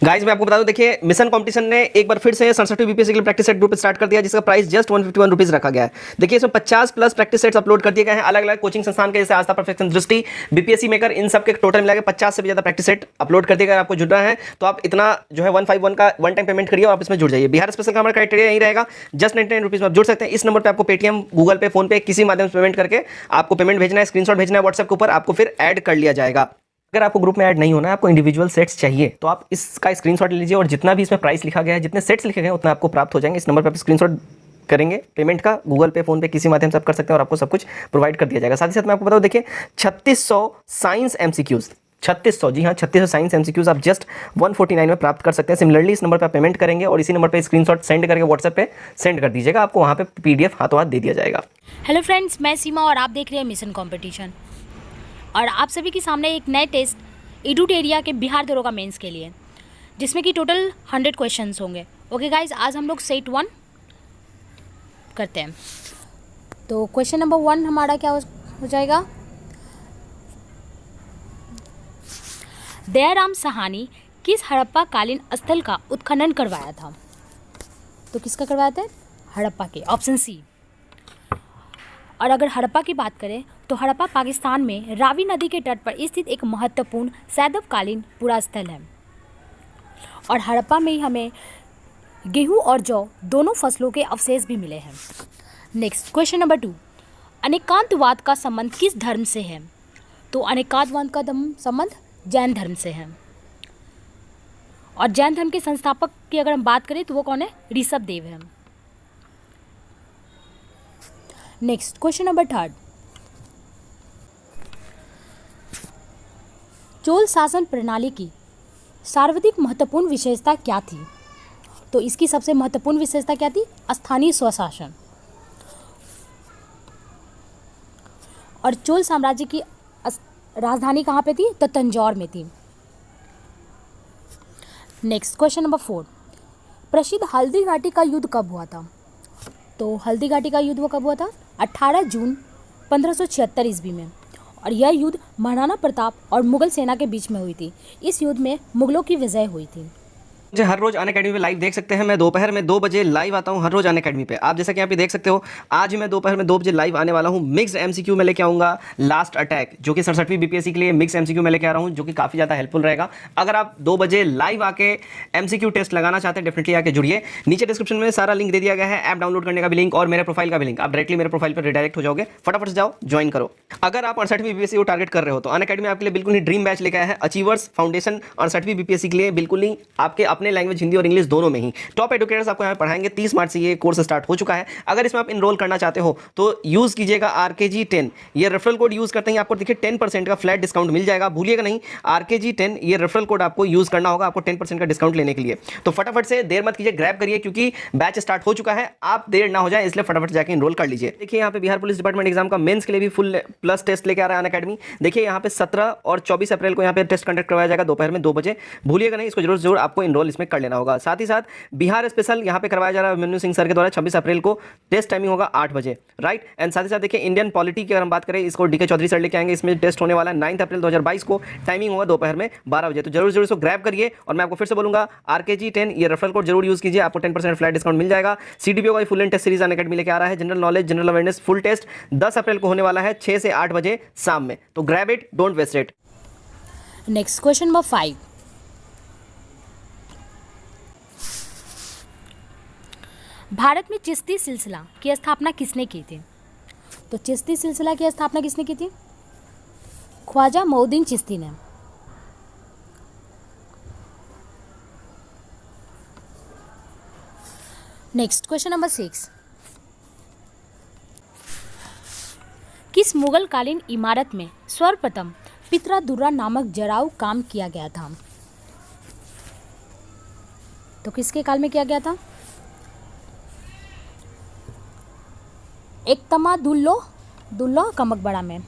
Guys मैं आपको बता दूं, देखिए मिशन कंपटीशन ने एक बार फिर से 67 बीपीएससी के लिए प्रैक्टिस सेट ग्रुप स्टार्ट कर दिया, जिसका प्राइस जस्ट 151 रुपीज रखा गया है। देखिए इसमें 50 प्लस प्रैक्टिस सेट्स अपलोड कर दिए गए हैं अलग अलग कोचिंग संस्थान के, जैसे आस्था, परफेक्शन, दृष्टि, बीपीएससी मेकर, इन सब के टोटल मिला के 50 से भी ज्यादा प्रैक्टिस सेट अपलोड कर दिए गए। आपको जुड़ना है तो आप इतना जो है 151 का वन टाइम पेमेंट करिए और आप इसमें जुड़ जाइए। बिहार स्पेशल का हमारा क्राइटेरिया यही रहेगा, जस्ट 99 रुपीज में आप जुड़ सकते हैं। इस नंबर पर आपको पेटीएम, गूगल पे, फोन पे किसी माध्यम से पेमेंट करके आपको पेमेंट भेजना है, स्क्रीनशॉट भेजना है व्हाट्सएप के ऊपर, आपको फिर ऐड कर लिया जाएगा। अगर आपको ग्रुप में ऐड नहीं होना है, आपको इंडिविजुअल सेट्स चाहिए, तो आप इसका स्क्रीनशॉट ले लीजिए और जितना भी इसमें प्राइस लिखा गया है, जितने सेट्स लिखे गए हैं उतना आपको प्राप्त हो जाएंगे। इस नंबर पर आप स्क्रीनशॉट करेंगे पेमेंट का, गूगल पे, फोन पे किसी माध्यम से आप कर सकते हैं और आपको सब कुछ प्रोवाइड कर दिया जाएगा। साथ ही साथ मैं आपको बताऊं, देखिए 3600 साइंस एमसीक्यूज, 3600, जी हाँ 3600 साइंस एमसीक्यूज आप जस्ट 149 में प्राप्त कर सकते हैं। सिमिलरली इस नंबर पर पेमेंट करेंगे और इसी नंबर पर स्क्रीनशॉट सेंड करके व्हाट्सएप पे सेंड कर दीजिएगा, आपको वहाँ पे पीडीएफ हाथों हाथ दे दिया जाएगा। हेलो फ्रेंड्स, मैं सीमा और आप देख रहे हैं मिशन कंपटीशन। और आप सभी के सामने एक नए टेस्ट एडुटेरिया के बिहार दरोगा मेंस के लिए, जिसमें कि टोटल 100 क्वेश्चंस होंगे। ओके गाइज, आज हम लोग सेट 1 करते हैं। तो क्वेश्चन नंबर 1 हमारा क्या हो जाएगा? दयाराम साहनी किस हड़प्पा कालीन स्थल का उत्खनन करवाया था? तो किसका करवाया था? हड़प्पा के, ऑप्शन सी। और अगर हड़प्पा की बात करें तो हड़प्पा पाकिस्तान में रावी नदी के तट पर स्थित एक महत्वपूर्ण सैदवकालीन पुरा स्थल है। और हड़प्पा में ही हमें गेहूं और जौ दोनों फसलों के अवशेष भी मिले हैं। नेक्स्ट क्वेश्चन नंबर 2, अनेकांतवाद का संबंध किस धर्म से है? तो अनेकांतवाद का संबंध जैन धर्म से है। और जैन धर्म के संस्थापक की अगर हम बात करें तो वो कौन है? ऋषभ देव है। नेक्स्ट क्वेश्चन नंबर 3, चोल शासन प्रणाली की सर्वाधिक महत्वपूर्ण विशेषता क्या थी? तो इसकी सबसे महत्वपूर्ण विशेषता क्या थी? स्थानीय स्वशासन। और चोल साम्राज्य की राजधानी कहाँ पे थी? तो तंजौर में थी। नेक्स्ट क्वेश्चन नंबर 4, प्रसिद्ध हल्दी घाटी का युद्ध कब हुआ था? तो हल्दी घाटी का युद्ध वो कब हुआ था? 18 जून 1576 ईस्वी में। और यह युद्ध महाराणा प्रताप और मुगल सेना के बीच में हुई थी। इस युद्ध में मुगलों की विजय हुई थी। मुझे हर रोज अनअकैडमी पे लाइव देख सकते हैं। मैं दोपहर में 2 बजे लाइव आता हूं हर रोज अनअकैडमी पे। आप जैसा कि यहाँ पे देख सकते हो, आज मैं दोपहर में 2 बजे लाइव आने वाला हूं। मिक्स्ड एमसीक्यू में लेके आऊंगा लास्ट अटैक, जो कि 67वीं बीपीएससी के लिए मिक्स एमसीक्यू में लेके आ रहा हूं, जो कि काफी ज्यादा हेल्पफुल रहेगा। अगर आप 2 बजे लाइव आके एमसीक्यू टेस्ट लगाना चाहते हैं, डेफिनेटली आके जुड़िए। नीचे डिस्क्रिप्शन में सारा लिंक दे दिया गया है, ऐप डाउनलोड करने का भी लिंक और मेरे प्रोफाइल का भी लिंक। आप डायरेक्टली मेरे प्रोफाइल पर रिडायरेक्ट हो जाओगे, फटाफट से जाओ ज्वाइन करो। अगर आप 68वीं बीपीएससी को टारगेट कर रहे हो तो अनअकैडमी आपके लिए बिल्कुल ही ड्रीम बैच लेके आया है। अचीवर्स फाउंडेशन 68वीं बीपीएससी के लिए बिल्कुल ही आपके अपने लैंग्वेज हिंदी और इंग्लिश दोनों में ही टॉप एडुकेटर्स आपको यहाँ पढ़ाएंगे। 30 मार्च से ये कोर्स स्टार्ट हो चुका है। अगर इसमें आप इनरोल करना चाहते हो तो यूज कीजिएगा RKG10, ये रेफरल कोड यूज करते हैं आपको देखिए 10% का फ्लैट डिस्काउंट मिल जाएगा। भूलिएगा नहीं, RKG10 ये रेफरल कोड आपको यूज करना होगा आपको 10% का डिस्काउंट लेने के लिए। तो फटाफट से देर मत कीजिए, ग्रैब करिए, क्योंकि बैच स्टार्ट हो चुका है, आप देर ना हो जाए, इसलिए फटाफट जाकर इनरोल कर लीजिए। देखिए यहाँ पे बिहार पुलिस डिपार्टमेंट एग्जाम का मेंस के लिए भी फुल प्लस टेस्ट लेके आ रहा है अनअकैडमी। देखिए यहाँ पे 17 और 24 अप्रैल को यहाँ पे टेस्ट कंडक्ट करवाया जाएगा दोपहर में 2 बजे। भूलिएगा नहीं, इसको जरूर आपको इनरोल इसमें कर लेना होगा। साथ ही साथ बिहार स्पेशल यहाँ पे करवाया जा रहा है अभिमन्यु सिंह सर के द्वारा। 26 अप्रैल को टेस्ट टाइमिंग होगा 8 बजे, राइट। एंड साथ ही साथ देखिए इंडियन पॉलिटी की अगर हम बात करें, इसको DK चौधरी सर लेके आएंगे। इसमें टेस्ट होने वाला है 9 अप्रैल 2022 को, टाइमिंग होगा दोपहर में 12 बजे। तो जरूर इसको ग्रैब करिए। और मैं आपको फिर से बोलूंगा, RKG10 ये रेफरल कोड जरूर यूज कीजिए, आपको 10% फ्लैट डिस्काउंट मिल जाएगा। CDPO का full and test series Unacademy लेके आ रहा है। General knowledge, general awareness full test 10 अप्रैल को होने वाला है 6 से 8 बजे शाम में। तो grab it, don't waste it. Next question number 5, Bharat में चिश्ती सिलसिला की स्थापना किसने की थी? तो चिश्ती सिलसिला की स्थापना किसने की थी? ख्वाजा मोउद्दीन चिश्ती ने। नेक्स्ट क्वेश्चन नंबर 6, किस मुगल कालीन इमारत में सर्वप्रथम पित्रा दुर्रा नामक जराऊ काम किया गया था? तो किसके काल में किया गया था? दुल्लो का मकबरा में।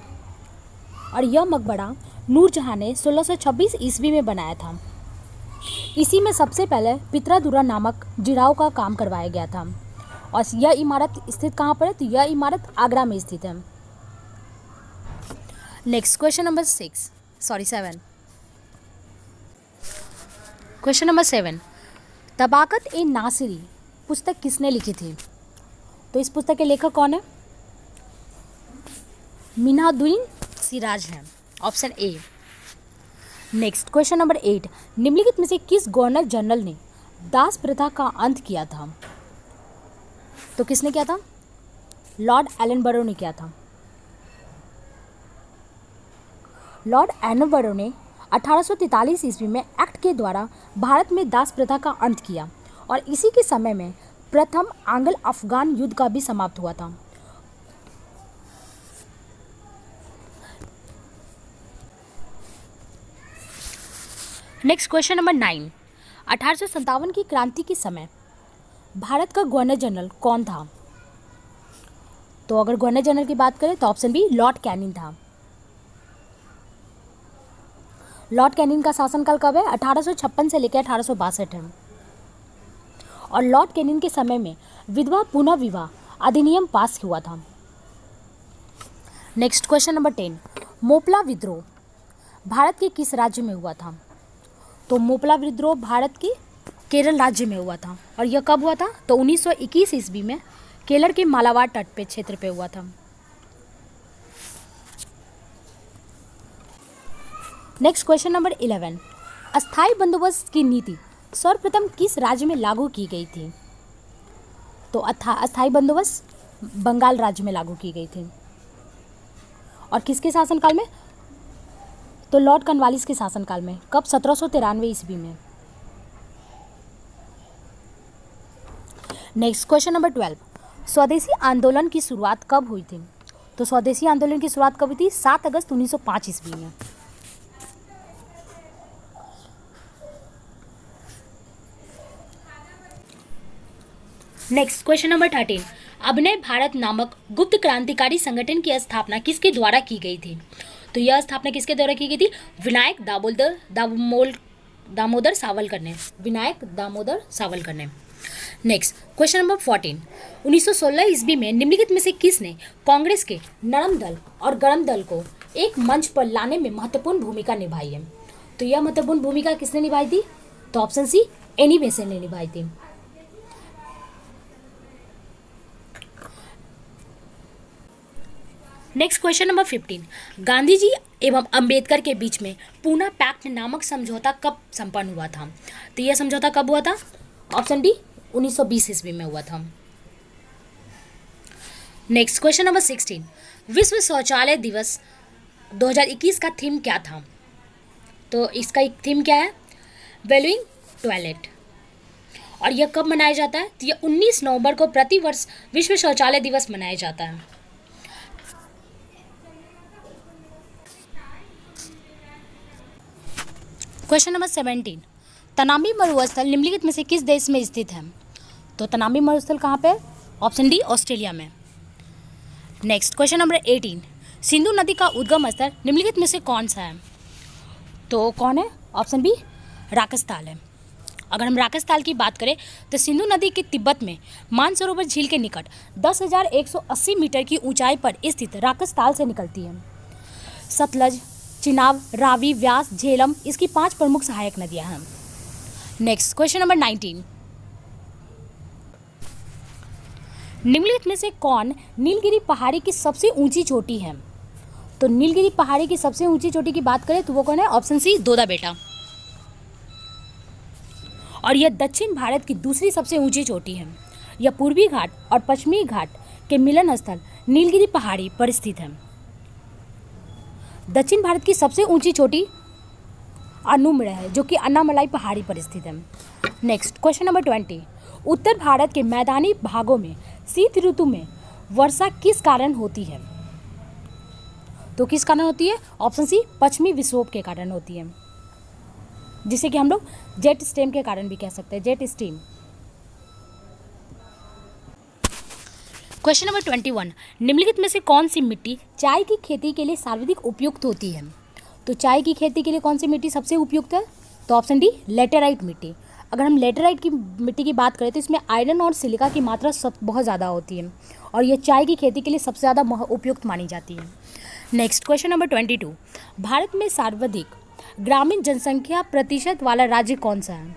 और यह मकबरा नूरजहां ने 1626 ईस्वी में बनाया था। इसी में सबसे पहले पित्रा दुर्रा नामक जिराव का काम करवाया गया था। और यह इमारत स्थित कहाँ पर है? तो यह इमारत आगरा में स्थित है। Next question number 7, question number 7, Tabaqat e Nasiri पुस्तक किसने लिखी थी? तो इस पुस्तक के लेखक कौन है? मिन्हाजुद्दीन सिराज है, option A. Next question number 8, निम्नलिखित में से किस गवर्नर जनरल ने दास प्रथा का अंत किया था? तो किसने किया था? लॉर्ड एलनबरो ने किया था। लॉर्ड एलनबरो ने 1843 ईस्वी में एक्ट के द्वारा भारत में दास प्रथा का अंत किया और इसी के समय में प्रथम आंग्ल अफगान युद्ध का भी समाप्त हुआ था। नेक्स्ट क्वेश्चन नंबर 9, 1857 की क्रांति के समय भारत का गवर्नर जनरल कौन था? तो अगर गवर्नर जनरल की बात करें तो ऑप्शन बी लॉर्ड कैनिंग था। लॉर्ड कैनिंग का शासनकाल कब है? 1856 से लेकर 1862 है। और लॉर्ड कैनिंग के समय में विधवा पुनः विवाह अधिनियम पास हुआ था। नेक्स्ट क्वेश्चन नंबर 10, मोपला विद्रोह भारत के किस राज्य में हुआ था? तो मोपला विद्रोह भारत के केरल राज्य में हुआ था। और यह कब हुआ था? तो 1921 ईस्वी में केरल के मालाबार तट पे क्षेत्र पे हुआ था। नेक्स्ट क्वेश्चन नंबर 11, अस्थायी बंदोबस्त की नीति सर्वप्रथम किस राज्य में लागू की गई थी? तो अस्थायी बंदोबस्त बंगाल राज्य में लागू की गई थी। और किसके शासनकाल में? तो लॉर्ड कॉर्नवालिस के शासनकाल में। कब? 1793 ईस्वी में। नेक्स्ट क्वेश्चन नंबर 12, स्वदेशी आंदोलन की शुरुआत कब हुई थी? तो स्वदेशी आंदोलन की शुरुआत कब हुई थी? 7 अगस्त 1905 ईस्वी में। नेक्स्ट क्वेश्चन नंबर 13, अभिनव भारत नामक गुप्त क्रांतिकारी संगठन की स्थापना किसके द्वारा की गई थी? तो यह स्थापना किसके द्वारा की गई थी? विनायक दामोदर सावरकर ने। विनायक दामोदर सावरकर ने। नेक्स्ट क्वेश्चन नंबर 14, 1916 ईस्वी में निम्नलिखित में से किसने कांग्रेस के नरम दल और गरम दल को एक मंच पर लाने में महत्वपूर्ण भूमिका निभाई है? तो यह महत्वपूर्ण भूमिका किसने निभाई थी? तो ऑप्शन सी एनी बेसेंट ने निभाई थी। Next question number 15, Gandhi ji एवं अंबेडकर के बीच में पूना पैक्ट नामक समझौता कब संपन्न हुआ था? तो यह समझौता कब हुआ था? ऑप्शन डी 1920 ईस्वी में हुआ था। नेक्स्ट क्वेश्चन नंबर 16, विश्व शौचालय दिवस 2021 का थीम क्या था? तो इसका एक थीम क्या है? Valuing toilet. और यह कब मनाया जाता है? तो यह 19 नवंबर को प्रतिवर्ष विश्व शौचालय दिवस मनाया जाता है। क्वेश्चन नंबर 17, तनामी मरुस्थल निम्नलिखित में से किस देश में स्थित है? तो तनामी मरुस्थल कहाँ पे है? ऑप्शन डी ऑस्ट्रेलिया में। नेक्स्ट क्वेश्चन नंबर 18, सिंधु नदी का उद्गम स्थल निम्नलिखित में से कौन सा है? तो कौन है? ऑप्शन बी राकसताल है। अगर हम राकसताल की बात करें तो सिंधु नदी के तिब्बत में मानसरोवर झील के निकट 10,180 मीटर की ऊंचाई पर स्थित राकसताल से निकलती है। सतलज, चिनाब, रावी, व्यास, झेलम इसकी 5 प्रमुख सहायक नदियां हैं। नेक्स्ट क्वेश्चन नंबर 19, निम्नलिखित में से कौन नीलगिरी पहाड़ी की सबसे ऊंची चोटी है? तो नीलगिरी पहाड़ी की सबसे ऊंची चोटी की बात करें तो वो कौन है? ऑप्शन सी दोदा बेटा। और यह दक्षिण भारत की दूसरी सबसे ऊंची चोटी है। यह पूर्वी घाट और पश्चिमी घाट के मिलन स्थल नीलगिरी पहाड़ी पर स्थित है। दक्षिण भारत की सबसे ऊंची चोटी अनुमड़ है जो कि अन्नामलाई पहाड़ी पर स्थित है। नेक्स्ट क्वेश्चन नंबर 20, उत्तर भारत के मैदानी भागों में शीत ऋतु में वर्षा किस कारण होती है? तो किस कारण होती है? ऑप्शन सी पश्चिमी विक्षोभ के कारण होती है, जिसे कि हम लोग जेट स्ट्रीम के कारण भी कह सकते हैं, जेट स्ट्रीम। क्वेश्चन नंबर 21, निम्नलिखित में से कौन सी मिट्टी चाय की खेती के लिए सर्वाधिक उपयुक्त होती है? तो चाय की खेती के लिए कौन सी मिट्टी सबसे उपयुक्त है? तो ऑप्शन डी लेटेराइट मिट्टी। अगर हम लेटेराइट की मिट्टी की बात करें तो इसमें आयरन और सिलिका की मात्रा बहुत ज़्यादा होती है और ये चाय की खेती के लिए सबसे ज़्यादा उपयुक्त मानी जाती है। नेक्स्ट क्वेश्चन नंबर 22, भारत में सर्वाधिक ग्रामीण जनसंख्या प्रतिशत वाला राज्य कौन सा है?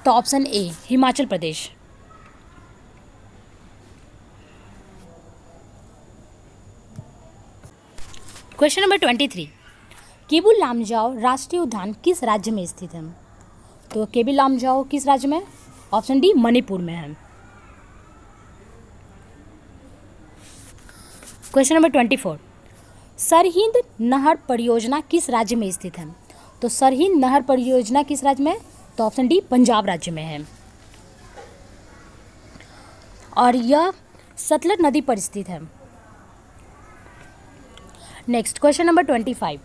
तो option A Himachal Pradesh. Question number 23, Keibul Lamjao राष्ट्रीय उद्यान किस राज्य में स्थित है? तो केबुल लामजाओ किस राज्य में? ऑप्शन डी मणिपुर में है। क्वेश्चन नंबर 24, सरहिंद नहर परियोजना किस राज्य में स्थित है? तो सरहिंद नहर परियोजना किस राज्य में है? तो ऑप्शन डी पंजाब राज्य में है और यह सतलज नदी पर स्थित है। नेक्स्ट क्वेश्चन नंबर 25,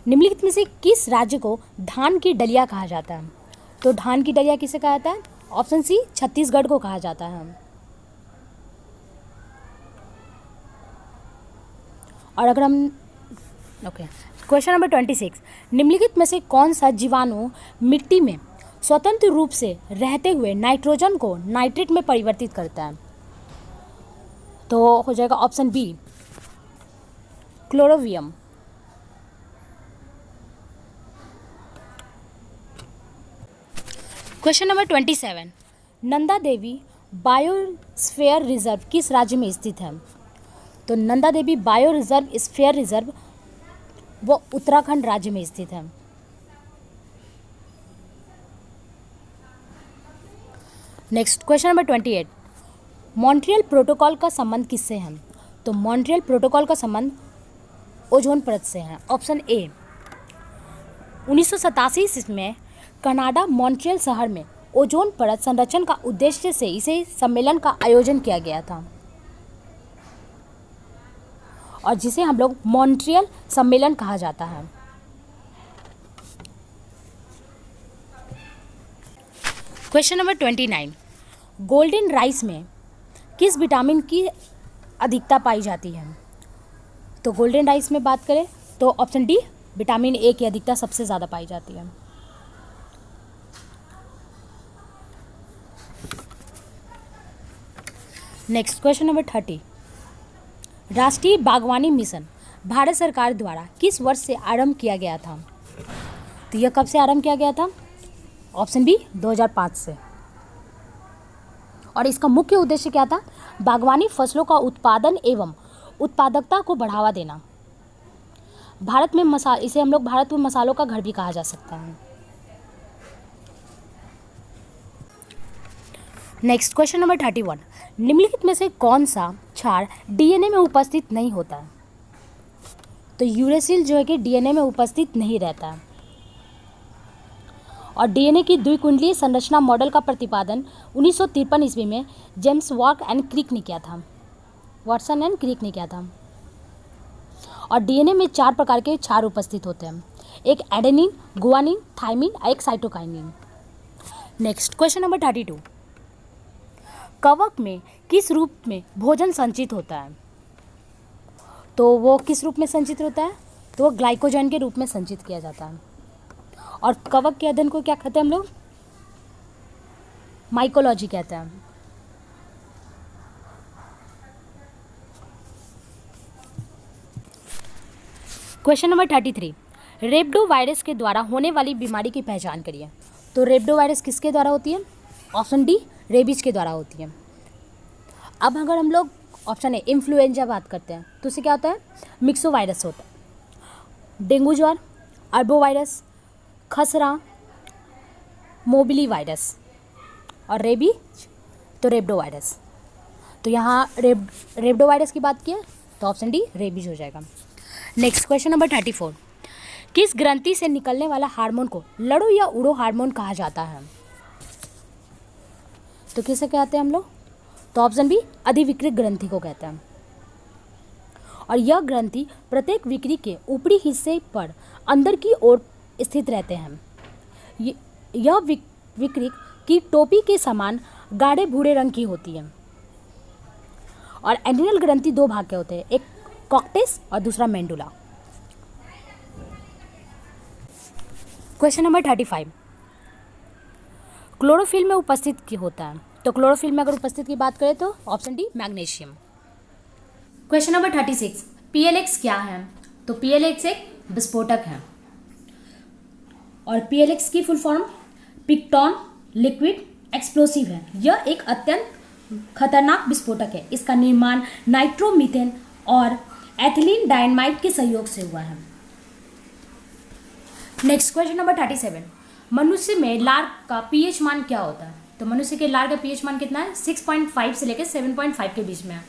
निम्नलिखित में से किस राज्य को धान की डलिया कहा जाता है? तो धान की डलिया किसे कहा जाता है? ऑप्शन सी छत्तीसगढ़ को कहा जाता है। और अगर हम क्वेश्चन नंबर 26, निम्नलिखित में से कौन सा जीवाणु मिट्टी में स्वतंत्र रूप से रहते हुए नाइट्रोजन को नाइट्रेट में परिवर्तित करता है? तो हो जाएगा ऑप्शन बी क्लोरोवियम। Question number 27, Nanda Devi biosphere reserve किस राज्य में स्थित है? तो नंदा देवी बायोस्फीयर रिजर्व वो उत्तराखंड राज्य में स्थित है। Next question number 28, Montreal protocol का संबंध किससे है? तो मॉन्ट्रियल प्रोटोकॉल का संबंध ओजोन परत से है। ऑप्शन ए 1987 में कनाडा मॉन्ट्रियल शहर में ओजोन परत संरक्षण का उद्देश्य से इसे सम्मेलन का आयोजन किया गया था और जिसे हम लोग मॉन्ट्रियल सम्मेलन कहा जाता है। क्वेश्चन नंबर 29, गोल्डन राइस में किस विटामिन की अधिकता पाई जाती है? तो गोल्डन राइस में बात करें तो ऑप्शन डी विटामिन ए की अधिकता सबसे ज़्यादा पाई जाती है। नेक्स्ट क्वेश्चन नंबर 30, राष्ट्रीय बागवानी मिशन भारत सरकार द्वारा किस वर्ष से आरंभ किया गया था? तो यह कब से आरंभ किया गया था? ऑप्शन बी 2005 से। और इसका मुख्य उद्देश्य क्या था? बागवानी फसलों का उत्पादन एवं उत्पादकता को बढ़ावा देना। भारत में इसे हम लोग भारत में मसालों का घर भी कहा जा सकता है। नेक्स्ट क्वेश्चन नंबर 31, निम्नलिखित में से कौन सा क्षार डीएनए में उपस्थित नहीं होता है? तो यूरेसिल जो है कि डीएनए में उपस्थित नहीं रहता है और डीएनए की द्विकुंडलीय संरचना मॉडल का प्रतिपादन 1953 ईस्वी में जेम्स वाटसन एंड क्रिक ने किया था। और डीएनए में 4 प्रकार के क्षार उपस्थित होते हैं, एक एडेनिन, गुआनिन, थाइमिन, एक साइटोकाइनिन। नेक्स्ट क्वेश्चन नंबर 32, कवक में किस रूप में भोजन संचित होता है? तो वो किस रूप में संचित होता है? तो वो ग्लाइकोजन के रूप में संचित किया जाता है। और कवक के अध्ययन को क्या कहते हैं हम लोग? माइकोलॉजी कहते हैं। क्वेश्चन नंबर 33, रेबडो वायरस के द्वारा होने वाली बीमारी की पहचान करिए। तो रेबडो वायरस किसके द्वारा होती है? ऑप्शन डी रेबीज के द्वारा होती है। अब अगर हम लोग ऑप्शन ए इन्फ्लुएंजा बात करते हैं तो उससे क्या होता है? मिक्सो वायरस होता है। डेंगू ज्वर, अर्बो वायरस, खसरा, मोबिली वायरस और रेबीज तो रेबडो वायरस। तो यहाँ रेबडो वायरस की बात की है तो ऑप्शन डी रेबीज हो जाएगा। नेक्स्ट क्वेश्चन नंबर 34, किस ग्रंथि से निकलने वाला हार्मोन को लड़ो या उड़ो हार्मोन कहा जाता है? तो किसे कहते हैं हम लोग? तो ऑप्शन बी अधिविकृत ग्रंथि को कहते हैं। और यह ग्रंथि प्रत्येक विकृ के ऊपरी हिस्से पर अंदर की ओर स्थित रहते हैं। यह विकृ की टोपी के समान गाढ़े भूरे रंग की होती है। और एड्रिनल ग्रंथि 2 भाग के होते हैं, एक कॉर्टेक्स और दूसरा मेंडुला। क्वेश्चन नंबर 35, क्लोरोफिल में उपस्थित होता है। तो क्लोरोफिल में अगर उपस्थित की बात करें तो option D magnesium. Question number 36, पीएलएक्स क्या है? तो PLX एक विस्फोटक है। और PLX की फुल फॉर्म पिक्टॉन लिक्विड एक्सप्लोसिव है। यह एक अत्यंत खतरनाक विस्फोटक है। इसका निर्माण नाइट्रोमीथेन और एथिलीन डायनामाइट के सहयोग से हुआ है। नेक्स्ट क्वेश्चन नंबर 37, मनुष्य में लार का पीएच मान क्या होता है? तो मनुष्य के लार का पीएच मान कितना है? 6.5 से लेकर 7.5 के बीच में है।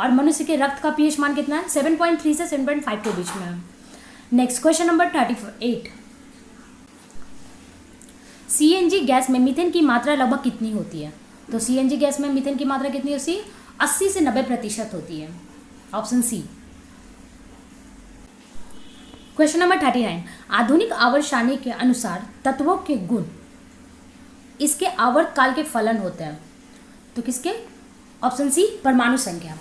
और मनुष्य के रक्त का पीएच मान कितना है? 7.3 से 7.5 के बीच में है। Next question number 38, CNG gas में मीथेन की मात्रा लगभग कितनी होती है? तो सीएनजी गैस में मीथेन की मात्रा कितनी होती है? 80 से 90% होती है। ऑप्शन सी। क्वेश्चन नंबर 39, आधुनिक आवर्त सारणी के अनुसार तत्वों के गुण इसके आवर्त काल के फलन होते हैं। तो किसके? ऑप्शन सी, परमाणु संख्या।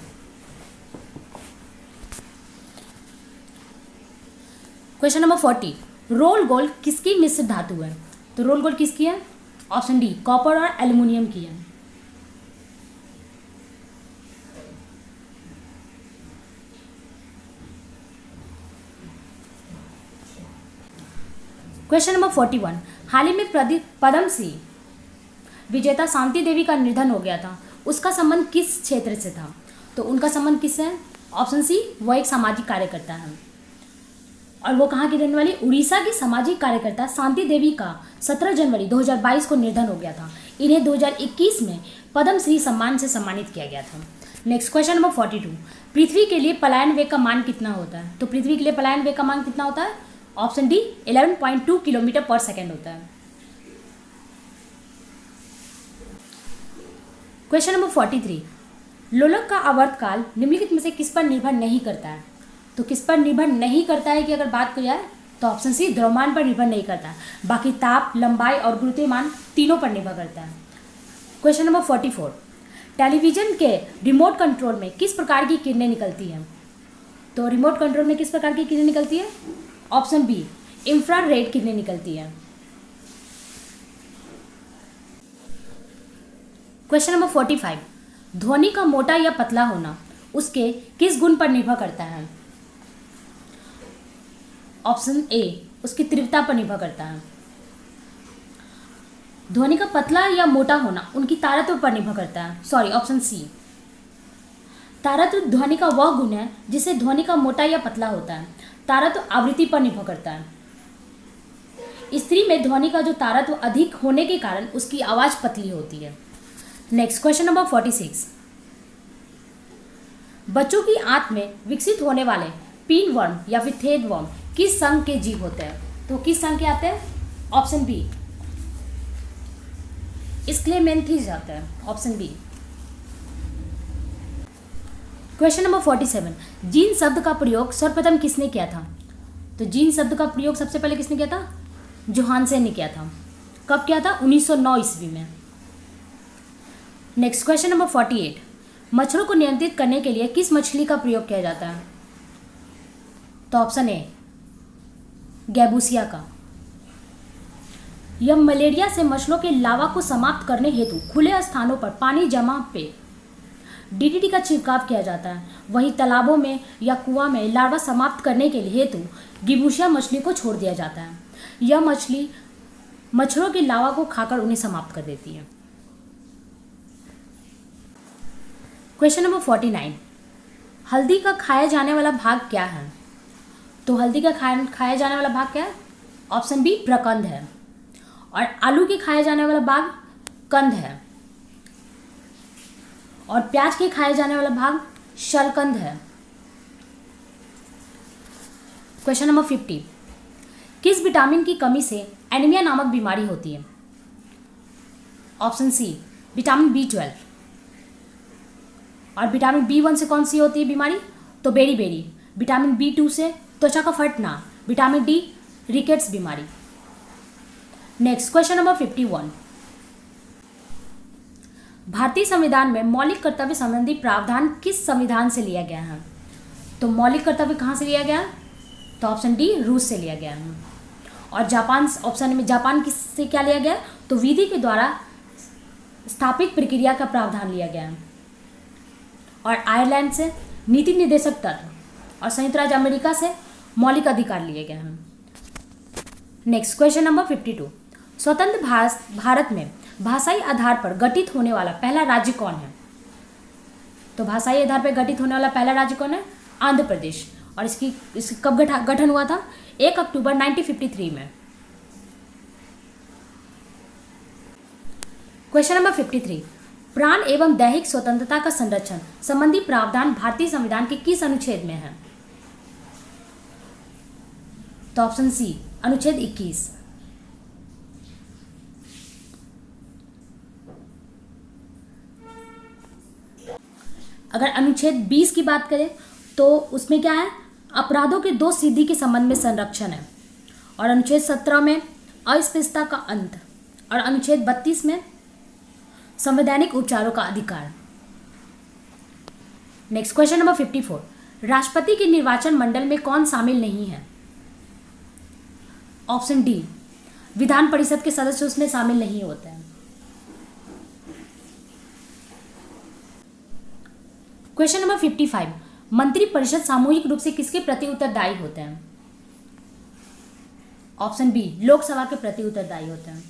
क्वेश्चन नंबर 40, रोल गोल्ड किसकी मिश्र धातु है? तो रोल गोल्ड किसकी है? ऑप्शन डी, कॉपर और एल्युमिनियम की है। क्वेश्चन नंबर 41, हाल ही में पद्मश्री विजेता शांति देवी का निधन हो गया था, उसका संबंध किस क्षेत्र से था? तो उनका संबंध किससे है? ऑप्शन सी, वह एक सामाजिक कार्यकर्ता है। और वो कहाँ की रहने वाली? उड़ीसा की सामाजिक कार्यकर्ता शांति देवी का 17 जनवरी 2022 को निधन हो गया था। इन्हें 2021 में पद्मश्री सम्मान से सम्मानित किया गया था। नेक्स्ट क्वेश्चन नंबर 42, पृथ्वी के लिए पलायन वेग का मान कितना होता है? तो पृथ्वी के लिए पलायन वेग का मान कितना होता है? ऑप्शन डी, 11.2 किलोमीटर पर सेकेंड होता है। क्वेश्चन नंबर 43, लोलक का आवर्तकाल निम्नलिखित में से किस पर निर्भर नहीं करता है? तो किस पर निर्भर नहीं करता है कि अगर बात की जाए तो ऑप्शन सी, द्रव्यमान पर निर्भर नहीं करता है। बाकी ताप, लंबाई और गुरुत्वाकर्षण तीनों पर निर्भर करता है। क्वेश्चन नंबर 44, टेलीविजन के रिमोट कंट्रोल में किस प्रकार की किरणें निकलती हैं? तो रिमोट कंट्रोल में किस प्रकार की किरणें निकलती है? ऑप्शन बी, इंफ्रारेड किरणें निकलती है। क्वेश्चन नंबर 45, ध्वनि का मोटा या पतला होना उसके किस गुण पर निर्भर करता है? ऑप्शन ए, उसकी तीव्रता पर निर्भर करता है। ध्वनि का पतला या मोटा होना उनकी तारत्व पर निर्भर करता है। सॉरी, ऑप्शन सी, तारत्व ध्वनि का वह गुण है जिससे ध्वनि का मोटा या पतला होता है। तारत्व आवृत्ति पर निर्भर करता है। स्त्री में ध्वनि का जो तारत्व अधिक होने के कारण उसकी आवाज पतली होती है। नेक्स्ट क्वेश्चन नंबर 46, बच्चों की आंत में विकसित होने वाले पिन वर्म या फिर थ्रेड वर्म किस संघ के जीव होते हैं? तो किस संघ के आते हैं? ऑप्शन बी, स्क्लेमेंथिस आते हैं। Option B. Question number 47, gene शब्द का प्रयोग सर्वप्रथम किसने किया था? तो जीन शब्द का प्रयोग सबसे पहले किसने किया था? जोहानसन ने किया था। कब किया था? 1909 ईस्वी में। नेक्स्ट क्वेश्चन नंबर 48, मच्छरों को नियंत्रित करने के लिए किस मछली का प्रयोग किया जाता है? तो ऑप्शन ए, गैबूसिया का। यह मलेरिया से मछलों के लावा को समाप्त करने हेतु खुले स्थानों पर पानी जमा पे डीडीटी का छिड़काव किया जाता है। वहीं तालाबों में या कुआं में लार्वा समाप्त करने के लिए हेतु गिबूसिया मछली को छोड़ दिया जाता है। यह मछली मच्छरों के लावा को खाकर उन्हें समाप्त कर देती है। क्वेश्चन नंबर 49, हल्दी का खाया जाने वाला भाग क्या है? तो हल्दी का खाया जाने वाला भाग क्या है? ऑप्शन बी, प्रकंद है। और आलू के खाया जाने वाला भाग कंद है। और प्याज के खाया जाने वाला भाग शलकंद है। क्वेश्चन नंबर 50, किस विटामिन की कमी से एनीमिया नामक बीमारी होती है? Option C, vitamin B12। और विटामिन B1 से कौन सी होती है बीमारी? तो बेरी। विटामिन B2 से त्वचा का फटना। विटामिन D, रिकेट्स बीमारी। नेक्स्ट क्वेश्चन नंबर 51, भारतीय संविधान में मौलिक कर्तव्य संबंधी प्रावधान किस संविधान से लिया गया है? तो मौलिक कर्तव्य कहाँ से लिया गया? तो ऑप्शन डी, रूस से लिया गया है। और जापान, ऑप्शन में जापान किससे क्या लिया गया? तो विधि के द्वारा स्थापित प्रक्रिया का प्रावधान लिया गया है। और आयरलैंड से नीति निर्देशक तत्व। और संयुक्त राज्य अमेरिका से मौलिक अधिकार लिए गए हैं। नेक्स्ट क्वेश्चन नंबर 52, स्वतंत्र भारत में भाषाई आधार पर गठित होने वाला पहला राज्य कौन है? तो भाषाई आधार पर गठित होने वाला पहला राज्य कौन है? आंध्र प्रदेश। और इसकी कब गठन हुआ था? 1 अक्टूबर 1953 में। क्वेश्चन नंबर 53, प्राण एवं दैहिक स्वतंत्रता का संरक्षण संबंधी प्रावधान भारतीय संविधान के किस अनुच्छेद में है? तो ऑप्शन सी, अनुच्छेद 21। अगर अनुच्छेद 20 की बात करें तो उसमें क्या है? अपराधों के दो सिद्धि के संबंध में संरक्षण है। और अनुच्छेद 17 में अस्पृश्यता का अंत। और अनुच्छेद 32 में संवैधानिक उपचारों का अधिकार। नेक्स्ट क्वेश्चन नंबर 54, राष्ट्रपति के निर्वाचन मंडल में कौन शामिल नहीं है? ऑप्शन डी, विधान परिषद के सदस्य उसमें शामिल नहीं होते हैं। क्वेश्चन नंबर 55, मंत्री परिषद सामूहिक रूप से किसके प्रति उत्तरदायी होते हैं? ऑप्शन बी, लोकसभा के प्रति उत्तरदायी होते हैं।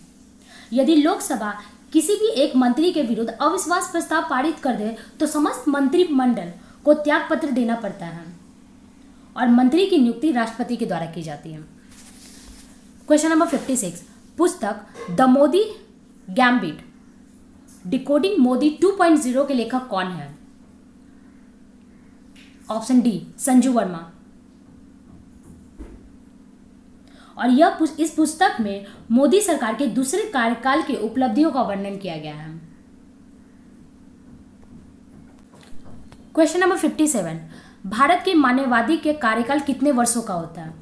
यदि लोकसभा किसी भी एक मंत्री के विरुद्ध अविश्वास प्रस्ताव पारित कर दे तो समस्त मंत्रिमंडल को त्याग पत्र देना पड़ता है और मंत्री की नियुक्ति राष्ट्रपति के द्वारा की जाती है। क्वेश्चन नंबर 56, पुस्तक the Modi gambit decoding Modi 2.0 के लेखक कौन है? Option D, Sanju Verma. और इस पुस्तक में मोदी सरकार के दूसरे कार्यकाल के उपलब्धियों का वर्णन किया गया है। क्वेश्चन नंबर 57, भारत के मानववादी के कार्यकाल कितने वर्षों का होता है?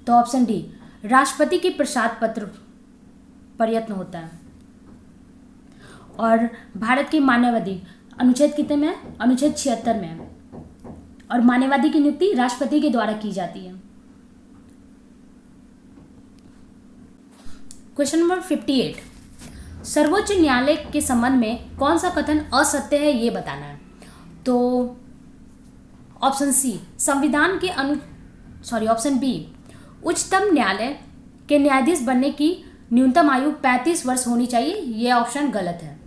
तो ऑप्शन डी, राष्ट्रपति के प्रसाद पत्र प्रयत्न होता है। और भारत के मानववादी अनुच्छेद कितने में है? अनुच्छेद 76 में है। और मानववादी की नियुक्ति राष्ट्रपति के द्वारा की जाती है। क्वेश्चन नंबर 58, सर्वोच्च न्यायालय के संबंध में कौन सा कथन असत्य है ये बताना है। तो ऑप्शन सी, संविधान के ऑप्शन बी, उच्चतम न्यायालय के न्यायाधीश बनने की न्यूनतम आयु 35 वर्ष होनी चाहिए, ये ऑप्शन गलत है।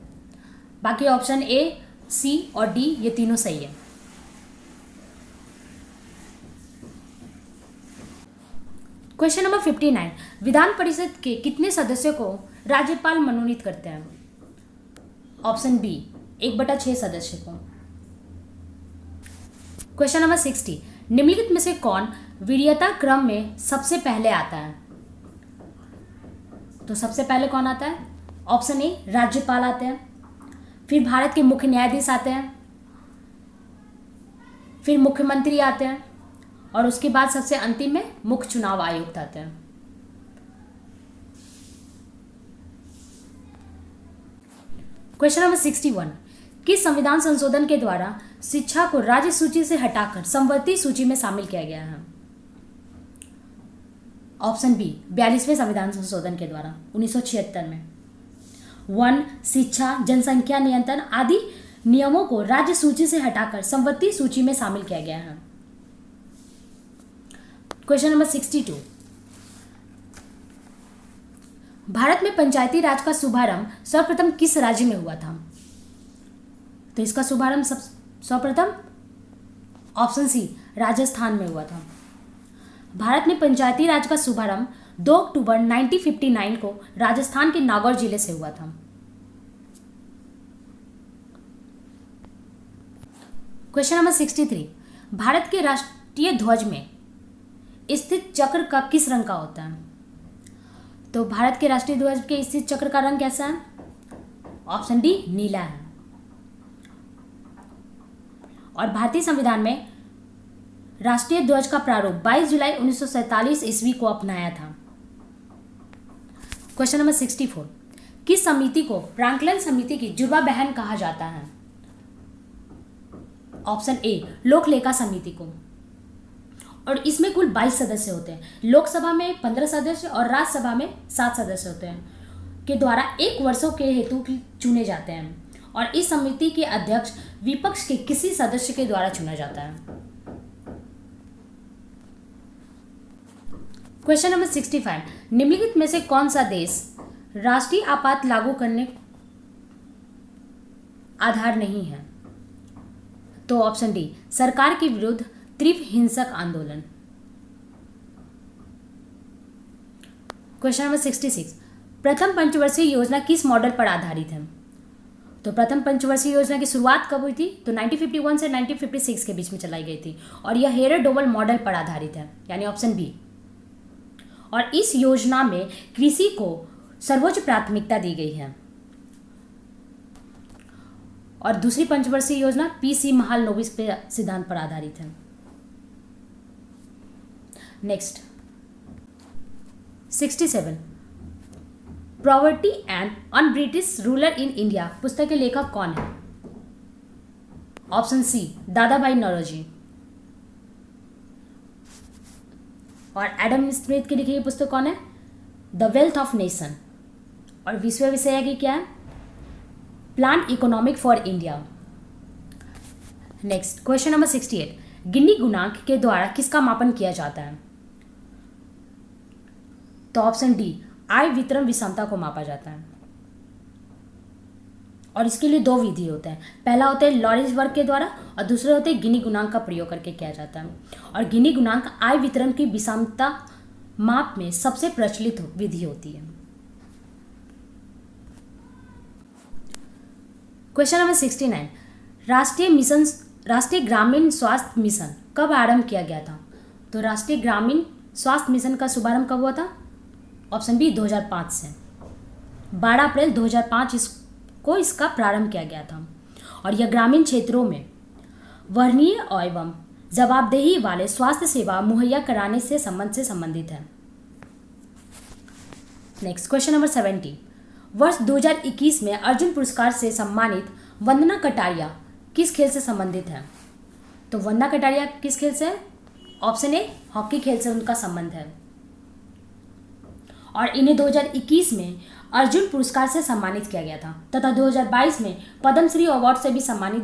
बाकी ऑप्शन ए, सी और डी ये तीनों सही है। क्वेश्चन नंबर 59, विधान परिषद के कितने सदस्यों को राज्यपाल मनोनीत करते हैं? ऑप्शन बी, 1/6 सदस्य को। क्वेश्चन नंबर 60, निम्नलिखित में से कौन वरीयता क्रम में सबसे पहले आता है? तो सबसे पहले कौन आता है? ऑप्शन ए, राज्यपाल आते हैं, फिर भारत के मुख्य न्यायाधीश आते हैं, फिर मुख्यमंत्री आते हैं और उसके बाद सबसे अंतिम में मुख्य चुनाव आयुक्त आते हैं। क्वेश्चन नंबर 61, किस संविधान संशोधन के द्वारा शिक्षा को राज्य सूची से हटाकर समवर्ती सूची में शामिल किया गया है? ऑप्शन बी, 42वें संविधान संशोधन के द्वारा 1976 में। वन, शिक्षा, जनसंख्या नियंत्रण आदि नियमों को राज्य सूची से हटाकर समवर्ती सूची में शामिल किया गया है। क्वेश्चन नंबर 62, भारत में पंचायती राज का शुभारंभ सर्वप्रथम किस राज्य में हुआ था? तो इसका शुभारंभ सर्वप्रथम ऑप्शन सी, राजस्थान में हुआ था। भारत में पंचायती राज का शुभारंभ 2 अक्टूबर 1959 को राजस्थान के नागौर जिले से हुआ था। क्वेश्चन नंबर 63, भारत के राष्ट्रीय ध्वज में स्थित चक्र का किस रंग का होता है? तो भारत के राष्ट्रीय ध्वज के स्थित चक्र का रंग कैसा है? ऑप्शन डी, नीला है। और भारतीय संविधान में राष्ट्रीय ध्वज का प्रारूप 22 जुलाई 1947 ईस्वी को अपनाया था। क्वेश्चन नंबर 64, किस समिति को प्रांकलन समिति की जुड़वा बहन कहा जाता है? ऑप्शन ए, लोक लेखा समिति को। और इसमें कुल 22 सदस्य होते हैं। लोकसभा में 15 सदस्य और राज्यसभा में 7 सदस्य होते हैं, के द्वारा 1 वर्षों के हेतु चुने जाते हैं। और इस समिति के अध्यक्ष विपक्ष के किसी सदस्य के द्वारा चुना जाता है? क्वेश्चन नंबर 65, निम्नलिखित में से कौन सा देश राष्ट्रीय आपात लागू करने आधार नहीं है? तो ऑप्शन डी, सरकार के विरुद्ध तीव्र हिंसक आंदोलन। क्वेश्चन नंबर 66, प्रथम पंचवर्षीय योजना किस मॉडल पर आधारित है? तो प्रथम पंचवर्षीय योजना की शुरुआत कब हुई थी? तो 1951 से 1956 के बीच में चलाई गई थी और यह हेयर-डोवल मॉडल पर आधारित है, यानी ऑप्शन बी। और इस योजना में कृषि को सर्वोच्च प्राथमिकता दी गई है। और दूसरी पंचवर्षीय योजना पीसी महालनोबिस पे सिद्धांत पर आधारित है। Next 67, poverty and un British ruler in India पुस्तक के लेखक कौन है? ऑप्शन सी, दादा भाई नौरोजी। और एडम स्मिथ की लिखी हुई पुस्तक कौन है? The wealth of nation. और विषय की क्या है? Plan economic for India. Next question number 68, गिनी गुणांक के द्वारा किसका मापन किया जाता है? तो ऑप्शन डी, आय वितरण विषमता को मापा जाता है। और इसके लिए दो विधि होते हैं, पहला होता है लॉरेंज वर्ग के द्वारा और दूसरे होते हैं गिनी गुणांक का प्रयोग करके किया जाता है। और गिनी गुणांक आय वितरण की विषमता माप में सबसे प्रचलित विधि होती है। क्वेश्चन नंबर 69, राष्ट्रीय ग्रामीण स्वास्थ्य मिशन कब आरंभ किया गया था? तो राष्ट्रीय ग्रामीण स्वास्थ्य मिशन का शुभारंभ कब हुआ था? ऑप्शन बी, 2005 से। 12 अप्रैल 2005 को इसका प्रारंभ किया गया था और यह ग्रामीण क्षेत्रों में वर्णनीय एवं जवाबदेही वाले स्वास्थ्य सेवा मुहैया कराने से संबंधित है। नेक्स्ट क्वेश्चन नंबर 70, वर्ष 2021 में अर्जुन पुरस्कार से सम्मानित वंदना कटारिया किस खेल से संबंधित है? तो वंदना कटारिया किस खेल से? ऑप्शन ए, हॉकी खेल से उनका संबंध है। और इन्हें 2021 में अर्जुन पुरस्कार से सम्मानित किया गया था तथा 2022 में पद्मश्री अवार्ड से भी सम्मानित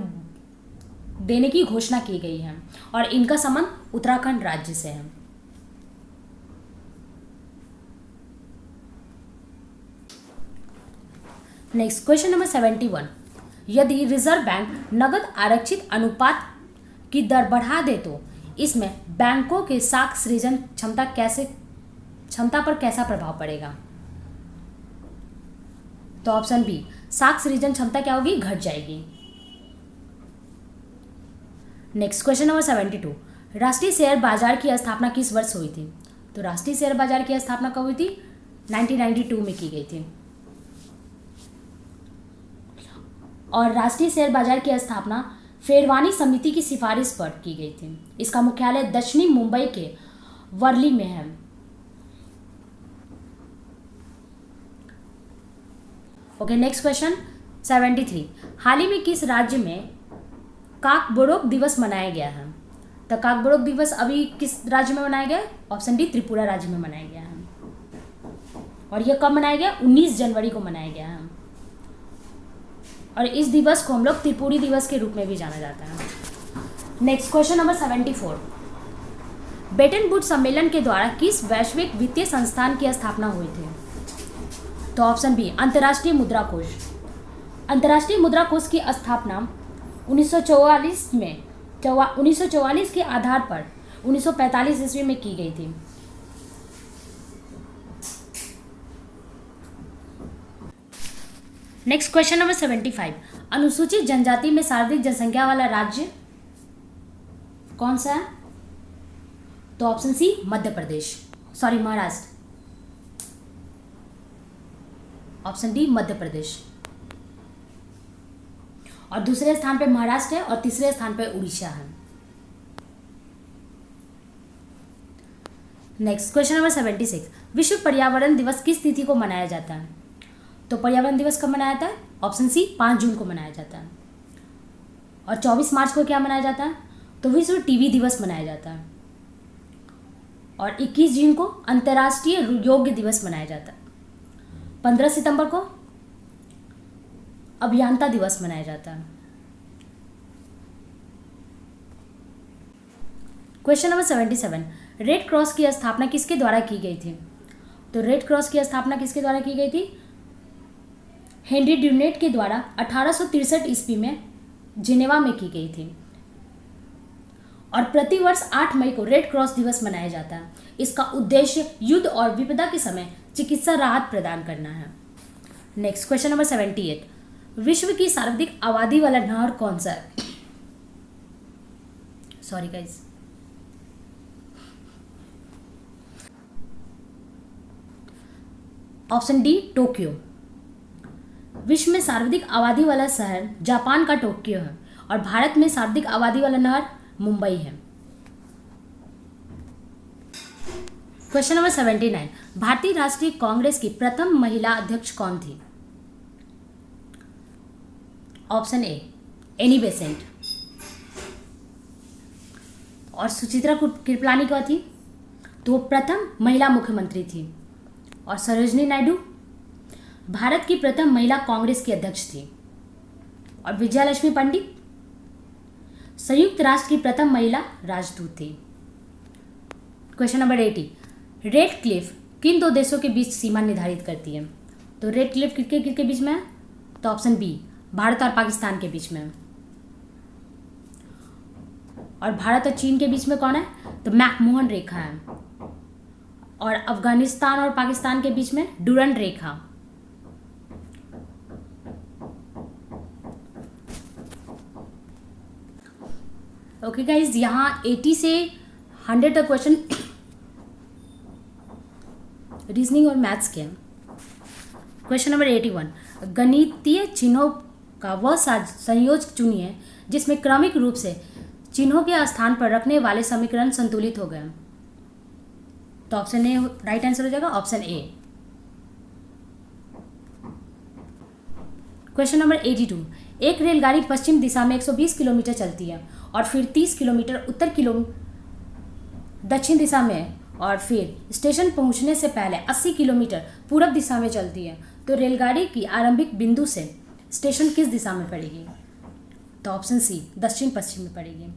देने की घोषणा की गई है और इनका संबंध उत्तराखंड राज्य से है। नेक्स्ट क्वेश्चन नंबर 71, यदि रिजर्व बैंक नगद आरक्षित अनुपात की दर बढ़ा दे तो इसमें बैंकों के साख सृजन क्षमता पर कैसा प्रभाव पड़ेगा? तो ऑप्शन बी, साख सृजन क्षमता क्या होगी? घट जाएगी। नेक्स्ट क्वेश्चन नंबर 72, राष्ट्रीय शेयर बाजार की स्थापना किस वर्ष हुई थी? तो राष्ट्रीय शेयर बाजार की स्थापना कब हुई थी? 1992 में की गई थी। और राष्ट्रीय शेयर बाजार की स्थापना फेरवानी समिति की सिफारिश पर की गई थी। इसका मुख्यालय दक्षिणी मुंबई के वर्ली में है। ओके, नेक्स्ट क्वेश्चन 73, हाल ही में किस राज्य में काकबोरोक दिवस मनाया गया है? तो काकबोरोक दिवस अभी किस राज्य में मनाया गया है? ऑप्शन डी, त्रिपुरा राज्य में मनाया गया है। और यह कब मनाया गया? 19 जनवरी को मनाया गया है। और इस दिवस को हम लोग त्रिपुरी दिवस के रूप में भी जाना जाता है। Next question number 74, Bretton Woods सम्मेलन के द्वारा किस वैश्विक वित्तीय संस्थान की स्थापना हुई थी? तो ऑप्शन बी, अंतर्राष्ट्रीय मुद्रा कोष। अंतर्राष्ट्रीय मुद्रा कोष की स्थापना 1944 के आधार पर 1945 ईस्वी में की गई थी। नेक्स्ट क्वेश्चन नंबर 75, अनुसूचित जनजाति में सर्वाधिक जनसंख्या वाला राज्य कौन सा है? तो option C, Madhya Pradesh, Maharashtra. Option D, Madhya Pradesh. और दूसरे स्थान पे महाराष्ट्र है और तीसरे स्थान पे उड़ीसा है। नेक्स्ट क्वेश्चन नंबर 76, विश्व पर्यावरण दिवस किस तिथि को मनाया जाता है? तो पर्यावरण दिवस कब मनाया जाता है? ऑप्शन सी, 5 जून को मनाया जाता है। और 24 मार्च को क्या मनाया जाता है? तो विश्व टीबी दिवस मनाया जाता है। और 21 जून को अंतर्राष्ट्रीय योग दिवस मनाया जाता है। 15 सितंबर को अभियंता दिवस मनाया जाता है? क्वेश्चन नंबर 77, रेड क्रॉस की स्थापना किसके द्वारा की गई थी? तो रेड क्रॉस की स्थापना किसके द्वारा की गई थी? हेनरी ड्यूनेट के द्वारा 1863 ईस्वी में जिनेवा में की गई थी। और प्रतिवर्ष 8 मई को रेड क्रॉस दिवस मनाया जाता है। इसका उद्देश्य युद्ध और विपदा के समय चिकित्सा राहत प्रदान करना है। नेक्स्ट क्वेश्चन नंबर 78, विश्व की सर्वाधिक आबादी वाला नहर कौन सा है? Sorry guys. Option D, Tokyo. विश्व में सर्वाधिक आबादी वाला शहर जापान का टोक्यो है और भारत में सर्वाधिक आबादी वाला नहर मुंबई है। क्वेश्चन नंबर 79, भारतीय राष्ट्रीय कांग्रेस की प्रथम महिला अध्यक्ष कौन थी? Option A, Annie Besant. और सुचित्रा कृपलानी क्या थी? तो वो प्रथम महिला मुख्यमंत्री थी। और सरोजनी नायडू भारत की प्रथम महिला कांग्रेस की अध्यक्ष थी। और विजयालक्ष्मी पंडित संयुक्त राष्ट्र की प्रथम महिला राजदूत थी। क्वेश्चन नंबर 80, रेड क्लिफ किन दो देशों के बीच सीमा निर्धारित करती है? तो रेड क्लिफ किसके बीच में है? तो ऑप्शन बी, भारत और पाकिस्तान के बीच में है। और भारत और चीन के बीच में कौन है? तो मैकमोहन रेखा है। और अफगानिस्तान और पाकिस्तान के बीच में डुरंड रेखा। ओके गाइज, यहाँ 80 से 100 तक क्वेश्चन रीजनिंग और मैथ्स के हैं। क्वेश्चन नंबर 81, गणितीय चिन्हों का वह संयोजक चुनिए जिसमें क्रमिक रूप से चिन्हों के स्थान पर रखने वाले समीकरण संतुलित हो गए। तो ऑप्शन ए राइट आंसर हो जाएगा, ऑप्शन ए। क्वेश्चन नंबर 82, एक रेलगाड़ी पश्चिम दिशा में 120 किलोमीटर चलती है और फिर 30 किलोमीटर दक्षिण दिशा में और फिर स्टेशन पहुंचने से पहले 80 किलोमीटर पूर्व दिशा में चलती है। तो रेलगाड़ी की आरंभिक बिंदु से स्टेशन किस दिशा में पड़ेगी? तो ऑप्शन सी, दक्षिण पश्चिम में पड़ेगी।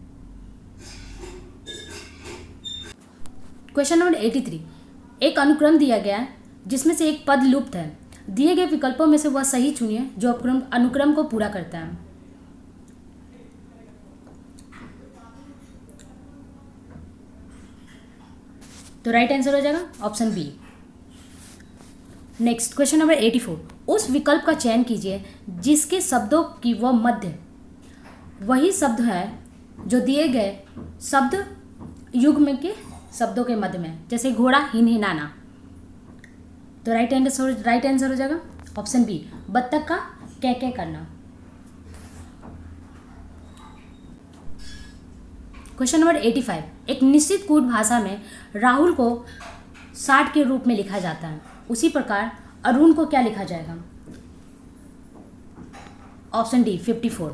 क्वेश्चन नंबर 83, एक अनुक्रम दिया गया है जिसमें से एक पद लुप्त है। दिए गए विकल्पों में से वह सही चुनिए जो अनुक्रम को पूरा करता है। तो राइट आंसर हो जाएगा option B. Next question number 84, उस विकल्प का चयन कीजिए जिसके शब्दों की वह मध्य वही शब्द है जो दिए गए शब्द युग्म के शब्दों के मध्य में, जैसे घोड़ा, हिनहिनाना। तो राइट आंसर हो जाएगा ऑप्शन बी, बत्तख का कै करना। क्वेश्चन नंबर 85, एक निश्चित कूट भाषा में राहुल को 60 के रूप में लिखा जाता है, उसी प्रकार अरुण को क्या लिखा जाएगा? Option D, 54।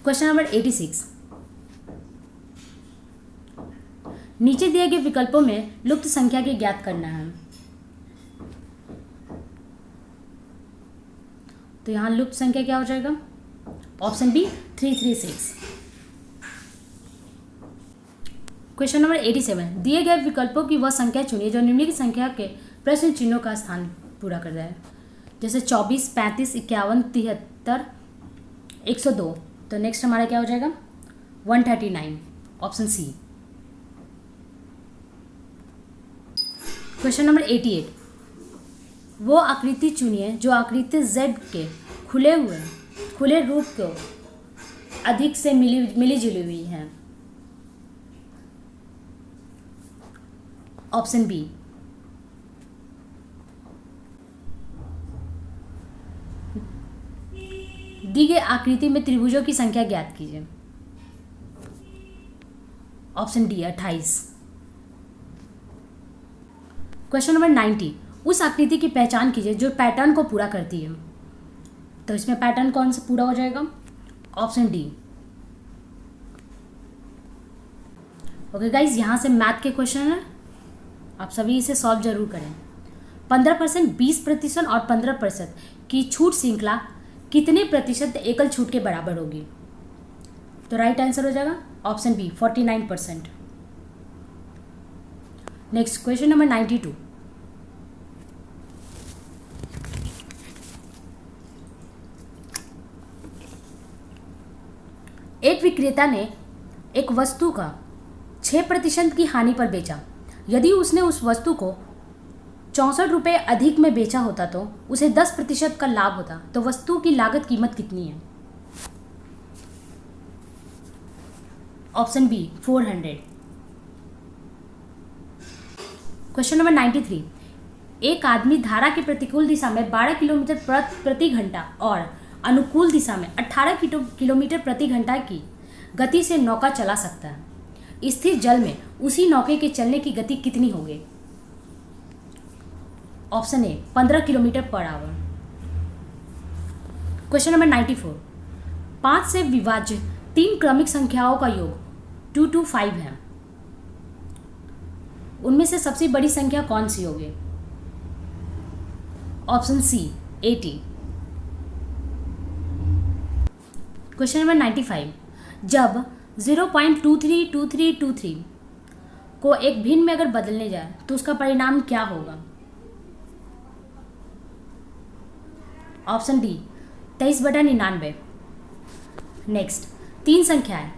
क्वेश्चन नंबर 86, नीचे दिए गए विकल्पों में लुप्त संख्या की ज्ञात करना है। तो यहां लुप्त संख्या क्या हो जाएगा? Option B, 336। क्वेश्चन नंबर 87, दिए गए विकल्पों की वह संख्या चुनिए जो निम्नलिखित संख्या के प्रश्न चिन्हों का स्थान पूरा कर रहा है, जैसे 24, 35, 51, 73, 102। तो नेक्स्ट हमारा क्या हो जाएगा? 139, ऑप्शन सी। क्वेश्चन नंबर 88, वो आकृति चुनिए जो आकृति Z के खुले रूप को अधिक से मिली जुली हुई है। Option B. दी गई आकृति में त्रिभुजों की संख्या ज्ञात कीजिए। Option D, 28। क्वेश्चन नंबर 90, उस आकृति की पहचान कीजिए जो पैटर्न को पूरा करती है। तो इसमें पैटर्न कौन सा पूरा हो जाएगा? Option D. ओके गाइज, यहाँ से मैथ के क्वेश्चन है, आप सभी इसे सॉल्व जरूर करें। 15%, 20% और 15% की छूट श्रृंखला कितने प्रतिशत एकल छूट के बराबर होगी? तो राइट आंसर हो जाएगा option B 49%। Next question number 92। एक विक्रेता ने एक वस्तु का 6% की हानि पर बेचा। यदि उसने उस वस्तु को 64 रुपये अधिक में बेचा होता तो उसे 10% का लाभ होता। तो वस्तु की लागत कीमत कितनी है? Option B 400। Question number 93। एक आदमी धारा के प्रतिकूल दिशा में 12 किलोमीटर प्रति घंटा और अनुकूल दिशा में 18 किलोमीटर प्रति घंटा की गति से नौका चला सकता है। स्थिर जल में उसी नौके के चलने की गति कितनी होगी? Option A 15 kilometre per hour. Question number 94। 5 से विभाज्य 3 क्रमिक संख्याओं का योग 225 है। उनमें से सबसे बड़ी संख्या कौन सी होगी? Option C 80। Question number 95। जब 0.232323 को एक भिन्न में अगर बदलने जाए तो उसका परिणाम क्या होगा? Option D 23/99। नेक्स्ट, 3 संख्याएं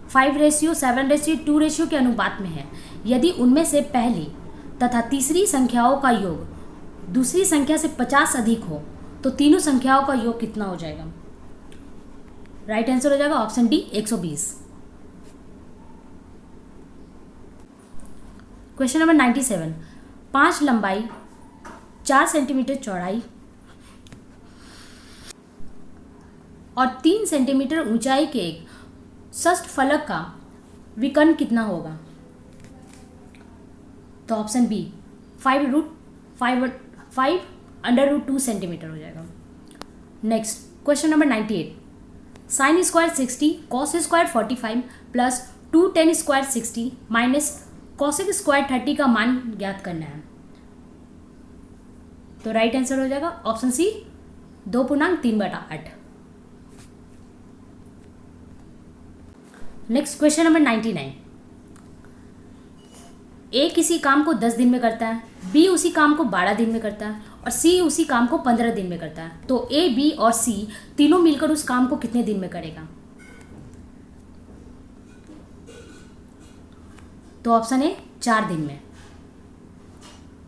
5:7:2 के अनुपात में है। यदि उनमें से पहली तथा तीसरी संख्याओं का योग दूसरी संख्या से 50 अधिक हो तो तीनों संख्याओं का योग कितना हो जाएगा? राइट आंसर हो जाएगा ऑप्शन डी 120। Question number 97। 5 लंबाई 4 सेंटीमीटर चौड़ाई और 3 सेंटीमीटर ऊंचाई के एक षष्ठ फलक का विकर्ण कितना होगा? तो ऑप्शन बी 5√2 सेंटीमीटर हो जाएगा। Next question number 98। Sine square 60 cos square 45 plus 2 ten square 60 minus cosec square 30 का मान ज्ञात करना है। तो राइट आंसर हो जाएगा option C 2.3/8। Next question number 99। A किसी काम को 10 दिन में करता है, बी उसी काम को 12 दिन में करता है और सी उसी काम को 15 दिन में करता है। तो ए, बी और सी तीनों मिलकर उस काम को कितने दिन में करेगा? तो ऑप्शन ए 4 दिन में।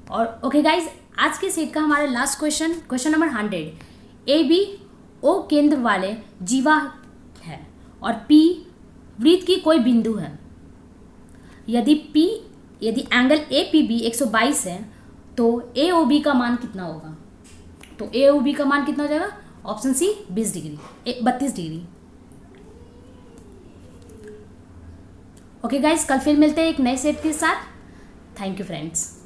और ओके गाइज, आज के सेट का हमारा last question number 100। A B O केंद्र वाले जीवा है और पी वृत्त की कोई बिंदु है। यदि एंगल ए पी बी 122 है तो ए ओ बी का मान कितना होगा? तो ए ओ बी का मान कितना हो जाएगा? Option C 32 degree. Okay guys, कल फिर मिलते हैं एक नए सेट के साथ। Thank you friends.